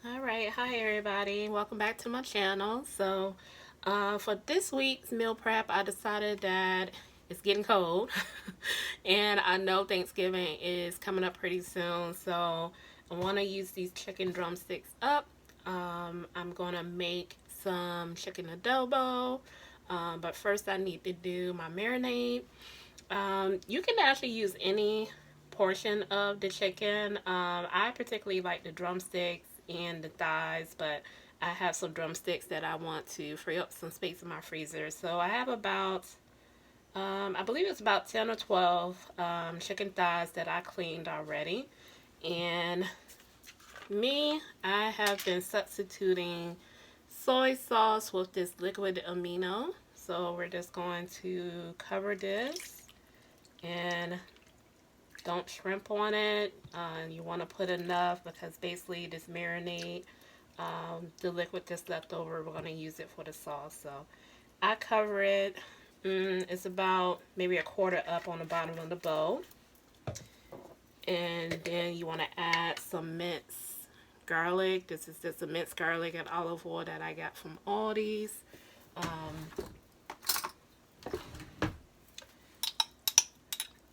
Alright, hi everybody, welcome back to my channel. For this week's meal prep, I decided that it's getting cold and I know Thanksgiving is coming up pretty soon, so I want to use these chicken drumsticks up. I'm going to make some chicken adobo, but first I need to do my marinade. You can actually use any portion of the chicken. I particularly like the drumsticks and the thighs, but I have some drumsticks that I want to free up some space in my freezer. So I have about, I believe it's about 10 or 12 chicken thighs that I cleaned already. And I have been substituting soy sauce with this liquid amino. So we're just going to cover this and don't shrimp on it. You want to put enough because basically this marinade, the liquid that's left over, we're going to use it for the sauce. So I cover it. It's about maybe a quarter up on the bottom of the bowl. And then you want to add some minced garlic. This is just a minced garlic and olive oil that I got from Aldi's.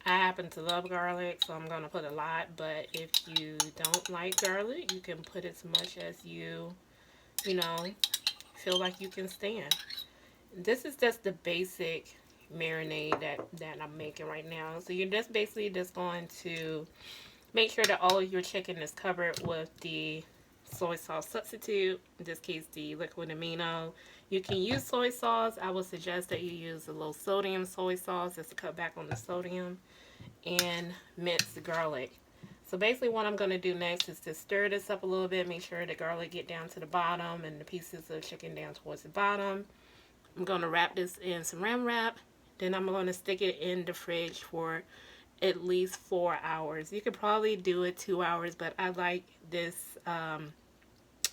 I happen to love garlic, so I'm going to put a lot, but if you don't like garlic, you can put as much as you feel like you can stand. This is just the basic marinade that I'm making right now. So you're just basically just going to make sure that all of your chicken is covered with the soy sauce substitute, in this case the liquid amino. You can use soy sauce. I would suggest that you use a low sodium soy sauce just to cut back on the sodium, and minced garlic. So basically what I'm going to do next is to stir this up a little bit, make sure the garlic get down to the bottom and the pieces of chicken down towards the bottom. I'm going to wrap this in saran wrap. Then I'm going to stick it in the fridge for at least 4 hours. You could probably do it 2 hours, but I like this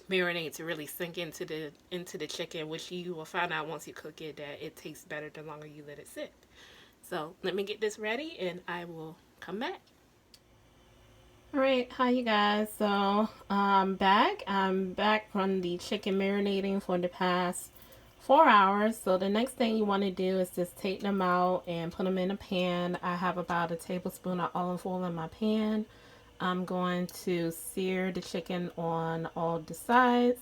marinade to really sink into the chicken, which you will find out once you cook it that it tastes better the longer you let it sit. So let me get this ready and I will come back. Alright, hi you guys. So I'm back from the chicken marinating for the past 4 hours. So the next thing you want to do is just take them out and put them in a pan. I have about a tablespoon of olive oil in my pan. I'm going to sear the chicken on all the sides,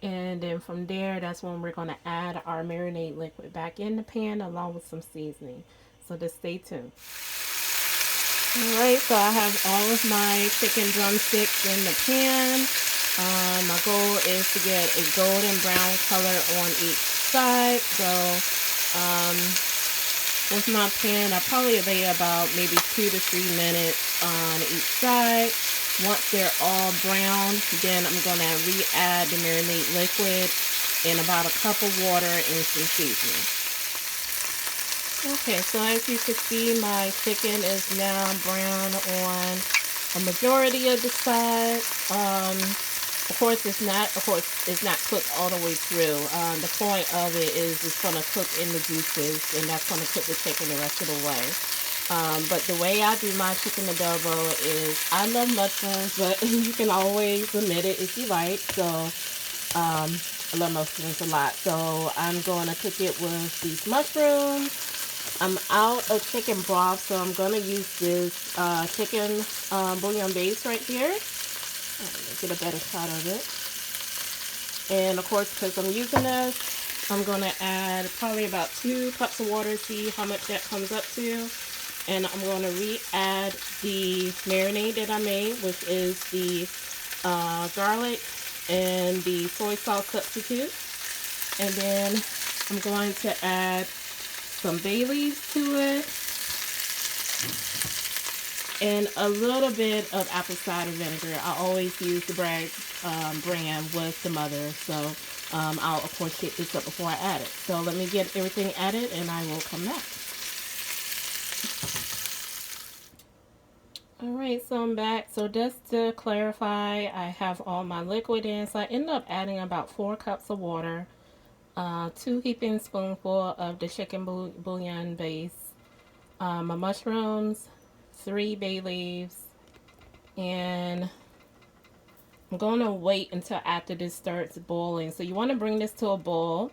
and then from there, that's when we're going to add our marinade liquid back in the pan along with some seasoning. So just stay tuned. Alright, so I have all of my chicken drumsticks in the pan. My goal is to get a golden brown color on each side. So with my pan, I probably lay about maybe 2 to 3 minutes on each side. Once they're all brown, then I'm going to re-add the marinade liquid and about a cup of water and some seasoning. Okay, so as you can see, my chicken is now brown on a majority of the sides. Of course, it's not cooked all the way through. The point of it is it's going to cook in the juices, and that's going to cook the chicken the rest of the way. But the way I do my chicken adobo is I love mushrooms, but you can always omit it if you like. So I love mushrooms a lot. So I'm going to cook it with these mushrooms. I'm out of chicken broth, so I'm going to use this chicken bouillon base right here. Get a better shot of it. And of course, because I'm using this, I'm going to add probably about 2 cups of water, see how much that comes up to. And I'm going to re-add the marinade that I made, which is the garlic and the soy sauce substitute. And then I'm going to add some bay leaves to it, and a little bit of apple cider vinegar. I always use the Braggs brand with the mother, so I'll of course shake this up before I add it. So let me get everything added and I will come back. Alright, so I'm back. So just to clarify, I have all my liquid in, so I ended up adding about 4 cups of water, 2 heaping spoonfuls of the chicken bouillon base, my mushrooms, 3 bay leaves, and I'm going to wait until after this starts boiling. So you want to bring this to a boil.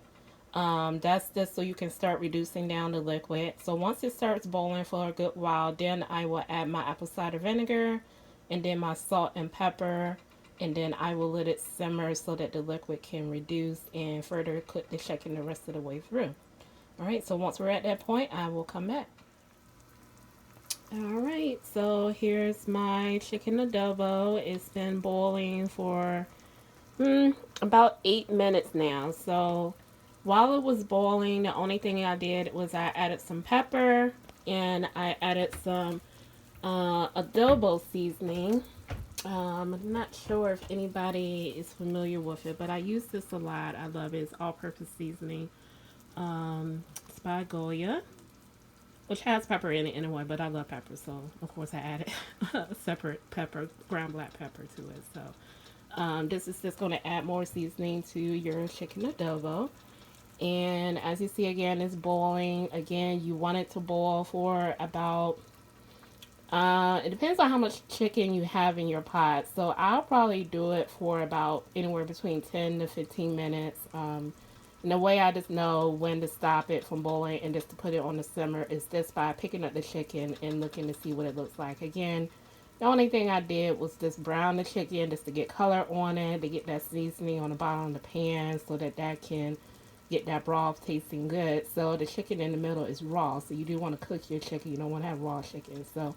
That's just so you can start reducing down the liquid. So once it starts boiling for a good while, then I will add my apple cider vinegar and then my salt and pepper. And then I will let it simmer so that the liquid can reduce and further cook the chicken the rest of the way through. Alright, so once we're at that point, I will come back. Alright, so here's my chicken adobo. It's been boiling for about 8 minutes now. So while it was boiling, the only thing I did was I added some pepper and I added some adobo seasoning. I'm not sure if anybody is familiar with it, but I use this a lot. I love it. It's all-purpose seasoning. It's by Goya, which has pepper in it anyway, but I love pepper, so of course I added a separate pepper, ground black pepper to it. So this is just going to add more seasoning to your chicken adobo. And as you see, again, it's boiling. Again, you want it to boil for about it depends on how much chicken you have in your pot. So I'll probably do it for about anywhere between 10 to 15 minutes. And the way I just know when to stop it from boiling and just to put it on the simmer is just by picking up the chicken and looking to see what it looks like. Again, the only thing I did was just brown the chicken just to get color on it, to get that seasoning on the bottom of the pan so that that can get that broth tasting good. So the chicken in the middle is raw, so you do want to cook your chicken. You don't want to have raw chicken. So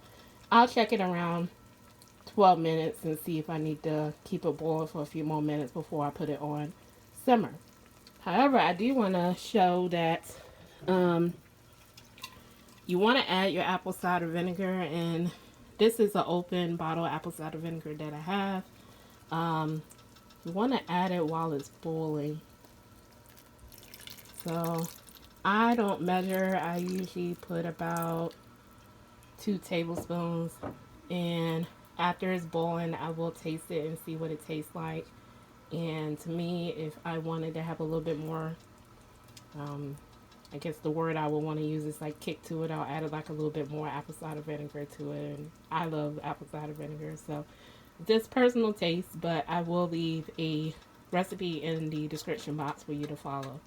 I'll check it around 12 minutes and see if I need to keep it boiling for a few more minutes before I put it on simmer. However, I do want to show that you want to add your apple cider vinegar, and this is an open bottle of apple cider vinegar that I have. You want to add it while it's boiling. So I don't measure. I usually put about 2 tablespoons, and after it's boiling, I will taste it and see what it tastes like. And to me, if I wanted to have a little bit more, I guess the word I would want to use is like kick to it, I'll add like a little bit more apple cider vinegar to it. And I love apple cider vinegar, so just personal taste, but I will leave a recipe in the description box for you to follow.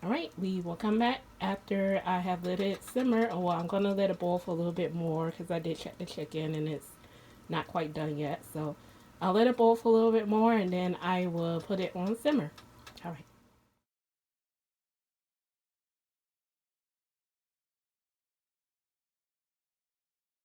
Alright, we will come back after I have let it simmer. Oh, well, I'm going to let it boil for a little bit more because I did check the chicken and it's not quite done yet. So I'll let it boil for a little bit more and then I will put it on simmer.